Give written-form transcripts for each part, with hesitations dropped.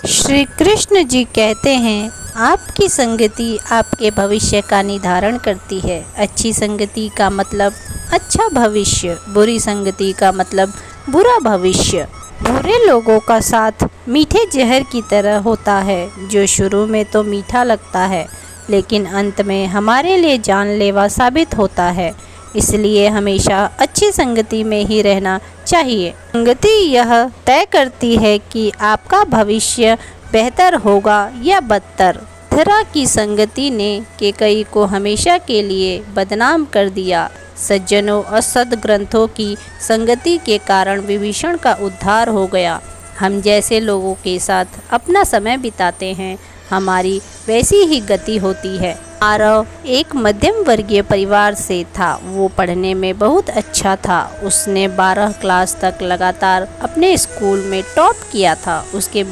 श्री कृष्ण जी कहते हैं, आपकी संगति आपके भविष्य का निर्धारण करती है। अच्छी संगति का मतलब अच्छा भविष्य, बुरी संगति का मतलब बुरा भविष्य। बुरे लोगों का साथ मीठे जहर की तरह होता है, जो शुरू में तो मीठा लगता है लेकिन अंत में हमारे लिए जानलेवा साबित होता है। इसलिए हमेशा अच्छी संगति में ही रहना चाहिए। संगति यह तय करती है कि आपका भविष्य बेहतर होगा या बदतर। तरह की संगति ने कैकेयी को हमेशा के लिए बदनाम कर दिया। सज्जनों और सद्ग्रंथों की संगति के कारण विभीषण का उद्धार हो गया। हम जैसे लोगों के साथ अपना समय बिताते हैं, हमारी वैसी ही गति होती है। आरव एक मध्यम वर्गीय परिवार से था। वो पढ़ने में बहुत अच्छा था। उसने 12 क्लास तक लगातार अपने स्कूल में टॉप किया था। उसके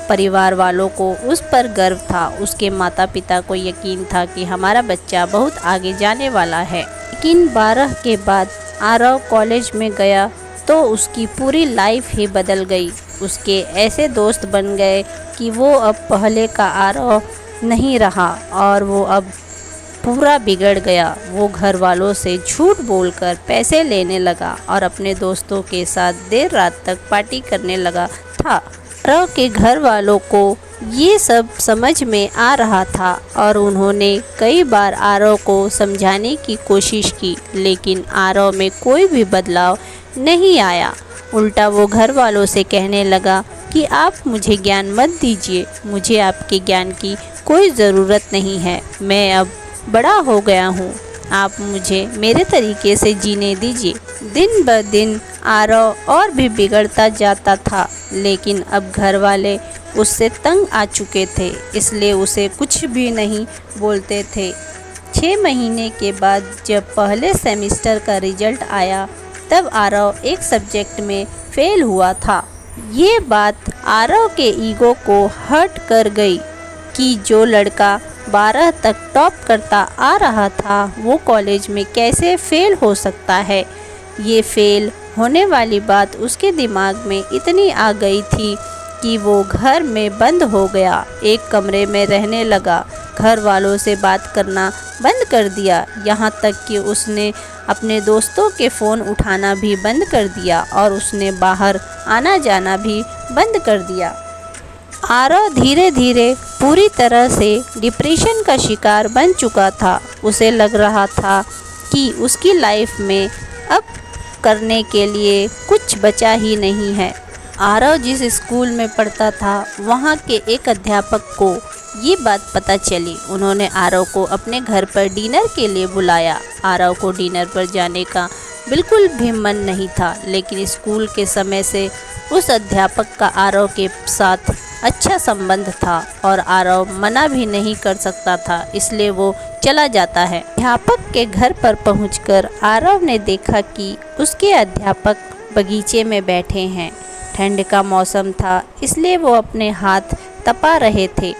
परिवार वालों को उस पर गर्व था। उसके माता पिता को यकीन था कि हमारा बच्चा बहुत आगे जाने वाला है। लेकिन 12 के बाद आरव कॉलेज में गया तो उसकी पूरी लाइफ ही बदल गई। उसके ऐसे दोस्त बन गए कि वो अब पहले का आरव नहीं रहा और वो अब पूरा बिगड़ गया। वो घर वालों से झूठ बोलकर पैसे लेने लगा और अपने दोस्तों के साथ देर रात तक पार्टी करने लगा था। आरव के घर वालों को ये सब समझ में आ रहा था और उन्होंने कई बार आरव को समझाने की कोशिश की, लेकिन आरव में कोई भी बदलाव नहीं आया। उल्टा वो घर वालों से कहने लगा कि आप मुझे ज्ञान मत दीजिए, मुझे आपके ज्ञान की कोई ज़रूरत नहीं है। मैं अब बड़ा हो गया हूँ, आप मुझे मेरे तरीके से जीने दीजिए। दिन ब दिन आरव और भी बिगड़ता जाता था, लेकिन अब घर वाले उससे तंग आ चुके थे, इसलिए उसे कुछ भी नहीं बोलते थे। 6 महीने के बाद जब पहले सेमेस्टर का रिजल्ट आया तब आरव एक सब्जेक्ट में फेल हुआ था। ये बात आरव के ईगो को हर्ट कर गई कि जो लड़का 12 तक टॉप करता आ रहा था वो कॉलेज में कैसे फेल हो सकता है। ये फेल होने वाली बात उसके दिमाग में इतनी आ गई थी कि वो घर में बंद हो गया, एक कमरे में रहने लगा। घर वालों से बात करना बंद कर दिया, यहाँ तक कि उसने अपने दोस्तों के फ़ोन उठाना भी बंद कर दिया और उसने बाहर आना जाना भी बंद कर दिया। आरव धीरे धीरे पूरी तरह से डिप्रेशन का शिकार बन चुका था। उसे लग रहा था कि उसकी लाइफ में अब करने के लिए कुछ बचा ही नहीं है। आरव जिस स्कूल में पढ़ता था वहाँ के एक अध्यापक को ये बात पता चली। उन्होंने आरव को अपने घर पर डिनर के लिए बुलाया। आरव को डिनर पर जाने का बिल्कुल भी मन नहीं था, लेकिन स्कूल के समय से उस अध्यापक का आरव के साथ अच्छा संबंध था और आरव मना भी नहीं कर सकता था, इसलिए वो चला जाता है। अध्यापक के घर पर पहुंचकर आरव ने देखा कि उसके अध्यापक बगीचे में बैठे हैं। ठंड का मौसम था, इसलिए वो अपने हाथ तपा रहे थे।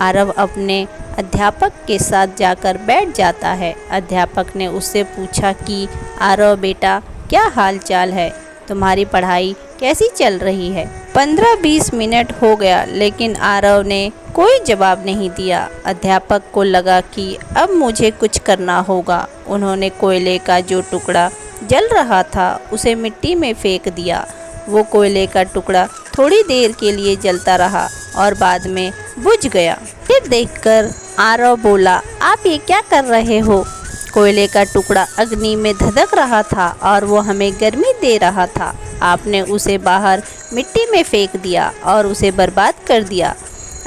आरव अपने अध्यापक के साथ जाकर बैठ जाता है। अध्यापक ने उससे पूछा कि आरव बेटा, क्या हाल चाल है, तुम्हारी पढ़ाई कैसी चल रही है। 15-20 मिनट हो गया, लेकिन आरव ने कोई जवाब नहीं दिया। अध्यापक को लगा कि अब मुझे कुछ करना होगा। उन्होंने कोयले का जो टुकड़ा जल रहा था उसे मिट्टी में फेंक दिया। वो कोयले का टुकड़ा थोड़ी देर के लिए जलता रहा और बाद में बुझ गया। ये देखकर आरव बोला, आप ये क्या कर रहे हो। कोयले का टुकड़ा अग्नि में धधक रहा था और वो हमें गर्मी दे रहा था। आपने उसे बाहर मिट्टी में फेंक दिया और उसे बर्बाद कर दिया।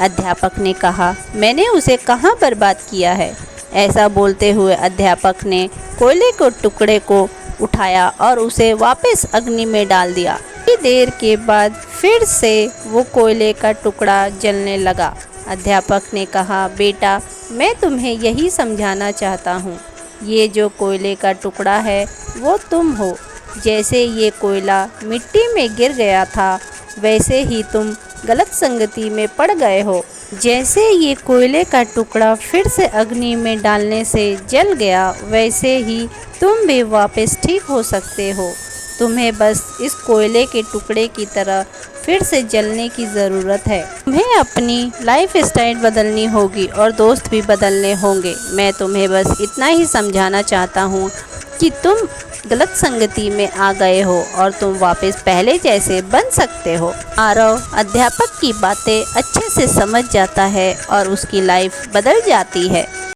अध्यापक ने कहा, मैंने उसे कहाँ बर्बाद किया है। ऐसा बोलते हुए अध्यापक ने कोयले के टुकड़े को उठाया और उसे वापस अग्नि में डाल दिया। थोड़ी देर के बाद फिर से वो कोयले का टुकड़ा जलने लगा। अध्यापक ने कहा, बेटा, मैं तुम्हें यही समझाना चाहता हूँ, ये जो कोयले का टुकड़ा है वो तुम हो। जैसे ये कोयला मिट्टी में गिर गया था, वैसे ही तुम गलत संगति में पड़ गए हो। जैसे ये कोयले का टुकड़ा फिर से अग्नि में डालने से जल गया, वैसे ही तुम भी वापस ठीक हो सकते हो। तुम्हें बस इस कोयले के टुकड़े की तरह फिर से जलने की ज़रूरत है। तुम्हें अपनी लाइफ स्टाइल बदलनी होगी और दोस्त भी बदलने होंगे। मैं तुम्हें बस इतना ही समझाना चाहता हूँ कि तुम गलत संगति में आ गए हो और तुम वापस पहले जैसे बन सकते हो। आरव अध्यापक की बातें अच्छे से समझ जाता है और उसकी लाइफ बदल जाती है।